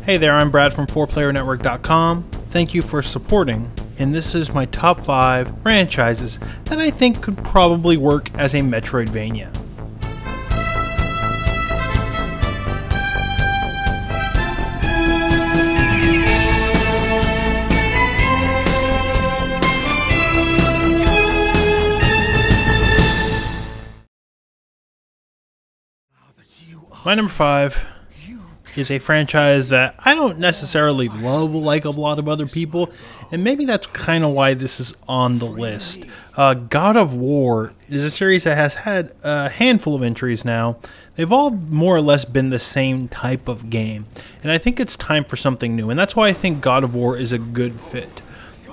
Hey there, I'm Brad from 4playernetwork.com. Thank you for supporting, and this is my top 5 franchises that I think could probably work as a Metroidvania. My number 5 is a franchise that I don't necessarily love like a lot of other people, and maybe that's kind of why this is on the list. God of War is a series that has had a handful of entries now. They've all more or less been the same type of game, and I think it's time for something new, and that's why I think God of War is a good fit.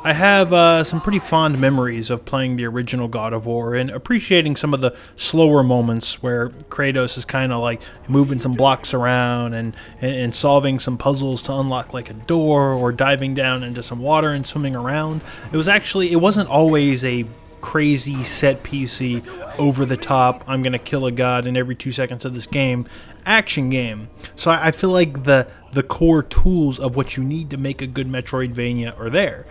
I have some pretty fond memories of playing the original God of War and appreciating some of the slower moments where Kratos is kind of like moving some blocks around and solving some puzzles to unlock like a door, or diving down into some water and swimming around. It wasn't always a crazy set piecey, over the top, I'm gonna kill a god in every 2 seconds of this game action game. So I feel like the core tools of what you need to make a good Metroidvania are there.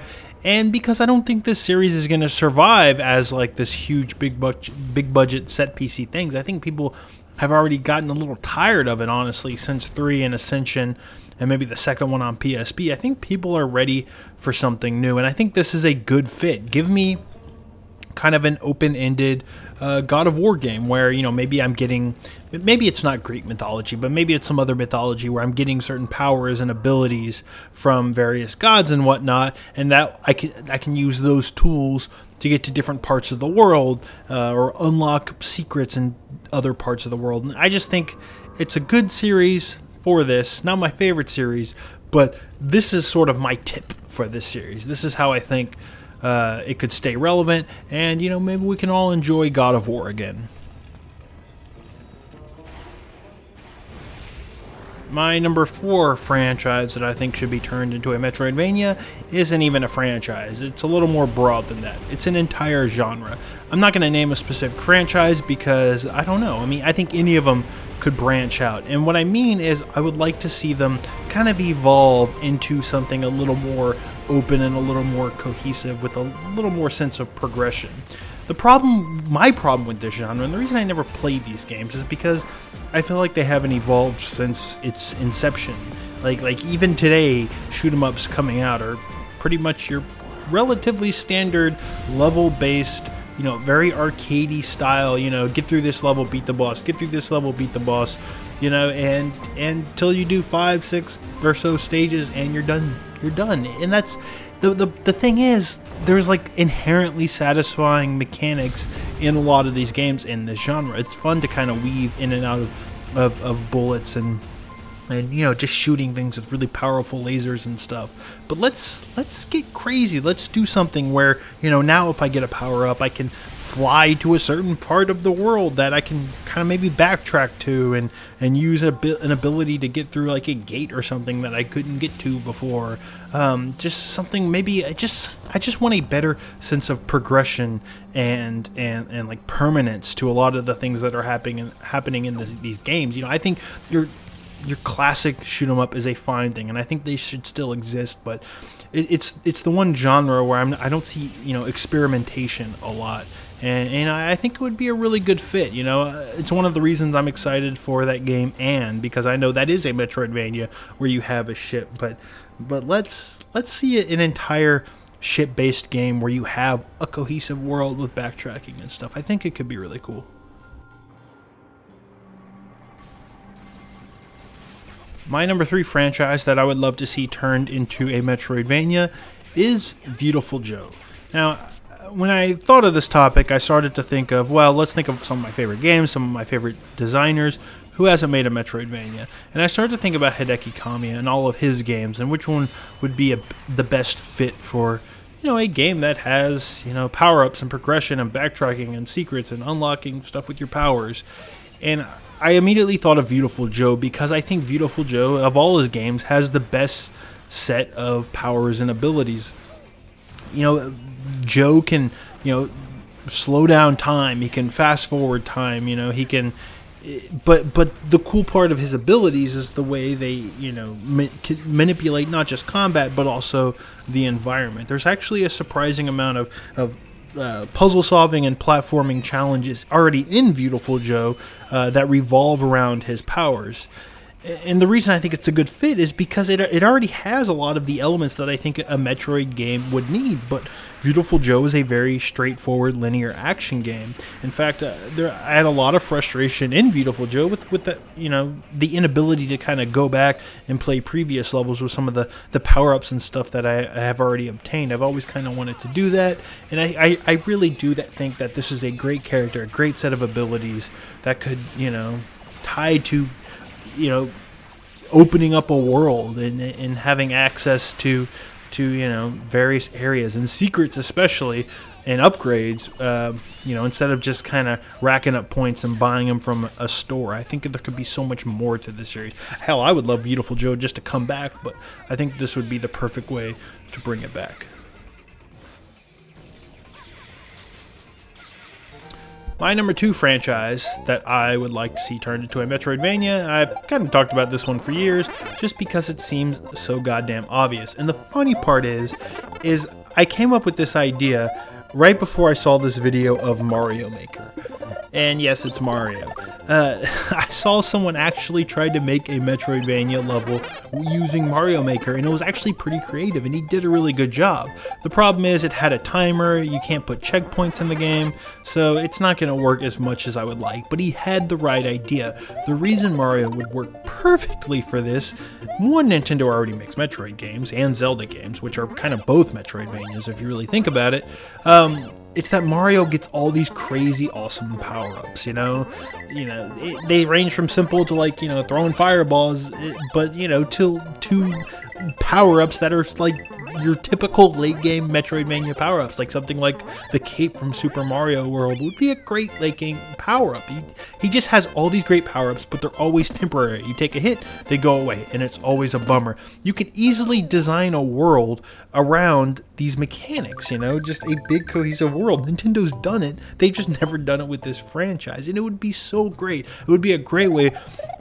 And because I don't think this series is going to survive as like this huge big budget set PC things, I think people have already gotten a little tired of it, honestly, since 3 and Ascension, and maybe the second one on PSP. I think people are ready for something new, and I think this is a good fit. Give me kind of an open-ended God of War game where, you know, maybe it's not Greek mythology, but maybe it's some other mythology where I'm getting certain powers and abilities from various gods and whatnot, and that I can use those tools to get to different parts of the world, or unlock secrets in other parts of the world. And I just think it's a good series for this. Not my favorite series, but this is sort of my tip for this series. This is how I think it could stay relevant, and, you know, maybe we can all enjoy God of War again. My number 4 franchise that I think should be turned into a Metroidvania isn't even a franchise. It's a little more broad than that. It's an entire genre. I'm not going to name a specific franchise because I don't know. I mean, I think any of them could branch out. And what I mean is I would like to see them kind of evolve into something a little more open and a little more cohesive with a little more sense of progression. My problem with this genre, and the reason I never played these games, is because I feel like they haven't evolved since its inception. Like even today, shoot 'em ups coming out are pretty much your relatively standard level-based, you know, very arcadey style, you know, get through this level, beat the boss, get through this level, beat the boss, you know, and until you do 5, 6 or so stages and you're done. You're done. And that's the thing is, there's like inherently satisfying mechanics in a lot of these games in this genre. It's fun to kind of weave in and out of bullets and you know, just shooting things with really powerful lasers and stuff. But let's get crazy. Let's do something where, you know, now if I get a power up, I can fly to a certain part of the world that I can kind of maybe backtrack to and use an ability to get through like a gate or something that I couldn't get to before. Just something, maybe I just want a better sense of progression and like permanence to a lot of the things that are happening in these games. You know, I think your classic shoot 'em up is a fine thing, and I think they should still exist, but it's the one genre where I don't see, you know, experimentation a lot, and I think it would be a really good fit. You know, it's one of the reasons I'm excited for that game, and because I know that is a Metroidvania where you have a ship, but let's see an entire ship-based game where you have a cohesive world with backtracking and stuff. I think it could be really cool. My number 3 franchise that I would love to see turned into a Metroidvania is Beautiful Joe. Now, when I thought of this topic, I started to think of, well, let's think of some of my favorite games, some of my favorite designers. Who hasn't made a Metroidvania? And I started to think about Hideki Kamiya and all of his games, and which one would be the best fit for, you know, a game that has, you know, power-ups and progression and backtracking and secrets and unlocking stuff with your powers. And I immediately thought of Beautiful Joe because I think Beautiful Joe, of all his games, has the best set of powers and abilities. You know, Joe can, you know, slow down time. He can fast forward time. You know, he can but the cool part of his abilities is the way they, you know, can manipulate not just combat but also the environment. There's actually a surprising amount of puzzle solving and platforming challenges already in Beautiful Joe that revolve around his powers. And the reason I think it's a good fit is because it already has a lot of the elements that I think a Metroid game would need. But Beautiful Joe is a very straightforward linear action game. In fact, I had a lot of frustration in Beautiful Joe with the, you know, the inability to kind of go back and play previous levels with some of the power-ups and stuff that I have already obtained. I've always kind of wanted to do that, and I really do think that this is a great character, a great set of abilities that could, you know, tie to, you know, opening up a world and having access to you know, various areas and secrets, especially, and upgrades, you know, instead of just kind of racking up points and buying them from a store. I think there could be so much more to this series. Hell, I would love Beautiful Joe just to come back, but I think this would be the perfect way to bring it back. My number 2 franchise that I would like to see turned into a Metroidvania, I've kind of talked about this one for years, just because it seems so goddamn obvious. And the funny part is I came up with this idea right before I saw this video of Mario Maker. And yes, it's Mario. I saw someone actually try to make a Metroidvania level using Mario Maker, and it was actually pretty creative, and he did a really good job. The problem is it had a timer, you can't put checkpoints in the game, so it's not going to work as much as I would like, but he had the right idea. The reason Mario would work perfectly for this, one, Nintendo already makes Metroid games and Zelda games, which are kind of both Metroidvanias if you really think about it. It's that Mario gets all these crazy awesome power-ups, you know, they range from simple to, like, you know, throwing fireballs, but, you know, to power-ups that are like your typical late-game Metroidvania power-ups, like something like the cape from Super Mario World would be a great late-game power-up. He just has all these great power-ups, but they're always temporary. You take a hit, they go away, and it's always a bummer. You could easily design a world around these mechanics, you know, just a big cohesive world. Nintendo's done it. They've just never done it with this franchise, and it would be so great. It would be a great way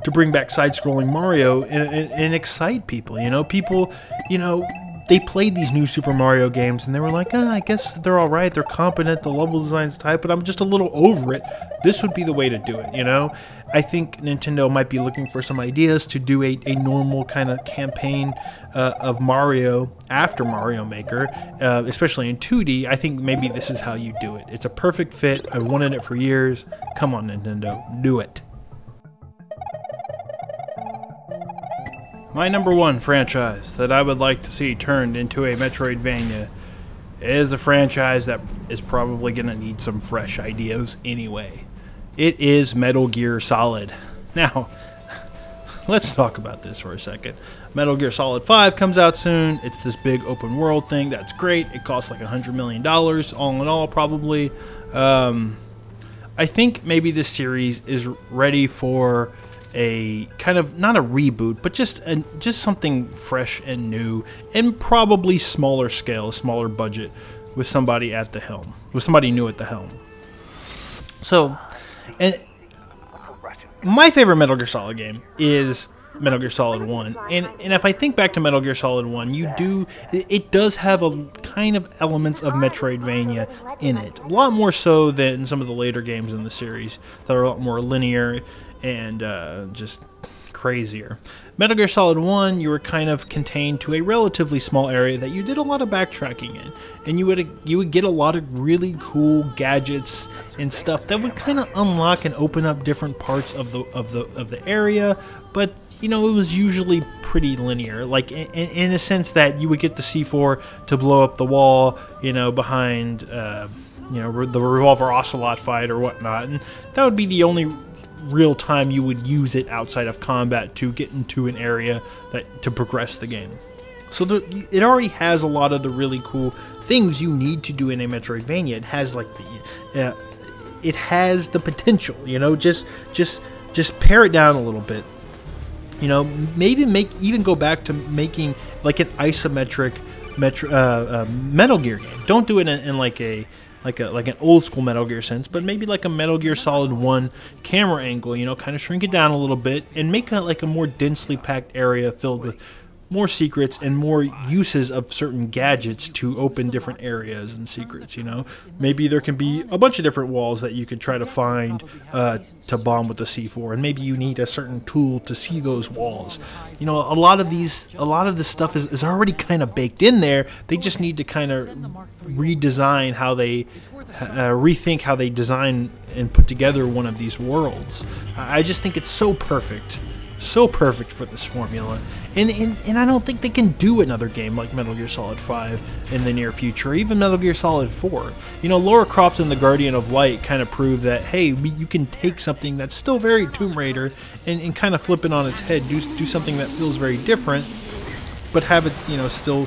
to bring back side-scrolling Mario and excite people, you know. People, you know, they played these new Super Mario games and they were like, I guess they're alright, they're competent, the level design's tight, but I'm just a little over it. This would be the way to do it, you know? I think Nintendo might be looking for some ideas to do a normal kind of campaign of Mario after Mario Maker, especially in 2D. I think maybe this is how you do it. It's a perfect fit. I've wanted it for years. Come on, Nintendo, do it. My number 1 franchise that I would like to see turned into a Metroidvania is a franchise that is probably going to need some fresh ideas anyway. It is Metal Gear Solid. Now, let's talk about this for a second. Metal Gear Solid 5 comes out soon. It's this big open world thing. That's great. It costs like $100 million, all in all, probably. I think maybe this series is ready for a kind of, not a reboot, but just something fresh and new, and probably smaller scale, smaller budget, with somebody at the helm, with somebody new at the helm. So, and my favorite Metal Gear Solid game is Metal Gear Solid 1, and if I think back to Metal Gear Solid 1, it does have a kind of elements of Metroidvania in it, a lot more so than some of the later games in the series that are a lot more linear and just crazier. Metal Gear Solid 1, you were kind of contained to a relatively small area that you did a lot of backtracking in, and you would get a lot of really cool gadgets and stuff that would kind of unlock and open up different parts of the area, but you know, it was usually pretty linear, like in a sense that you would get the C4 to blow up the wall, you know, behind you know, the Revolver Ocelot fight or whatnot, and that would be the only real time you would use it outside of combat to get into an area to progress the game. So it already has a lot of the really cool things you need to do in a Metroidvania. It has like it has the potential, you know, just pare it down a little bit. You know, maybe even go back to making like an isometric Metal Gear game. Don't do it in like a like an old school Metal Gear sense, but maybe like a Metal Gear Solid 1 camera angle, you know, kind of shrink it down a little bit and make it like a more densely packed area filled with more secrets and more uses of certain gadgets to open different areas and secrets, you know. Maybe there can be a bunch of different walls that you could try to find to bomb with the C4, and maybe you need a certain tool to see those walls. You know, a lot of this stuff is already kind of baked in there. They just need to kind of redesign how they rethink how they design and put together one of these worlds. I just think it's so perfect. So perfect for this formula, and I don't think they can do another game like Metal Gear Solid 5 in the near future, or even Metal Gear Solid 4. You know, Lara Croft and the Guardian of Light kind of prove that, hey, you can take something that's still very Tomb Raider and kind of flip it on its head, do something that feels very different, but have it, you know, still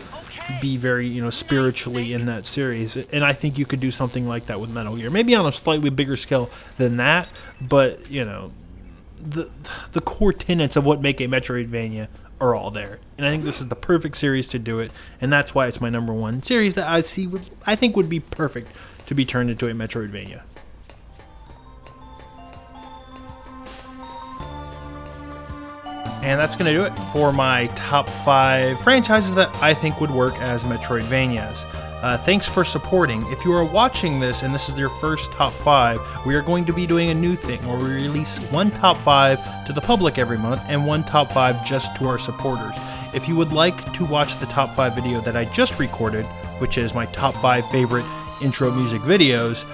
be very, you know, spiritually in that series. And I think you could do something like that with Metal Gear, maybe on a slightly bigger scale than that, but, you know, the core tenets of what make a Metroidvania are all there, and I think this is the perfect series to do it, and that's why it's my #1 series that I think would be perfect to be turned into a Metroidvania. And that's going to do it for my top 5 franchises that I think would work as Metroidvanias. Thanks for supporting. If you are watching this and this is your first top 5, we are going to be doing a new thing where we release one top 5 to the public every month and one top 5 just to our supporters. If you would like to watch the top 5 video that I just recorded, which is my top 5 favorite intro music videos,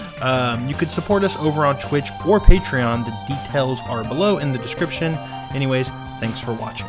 you could support us over on Twitch or Patreon. The details are below in the description. Anyways, thanks for watching.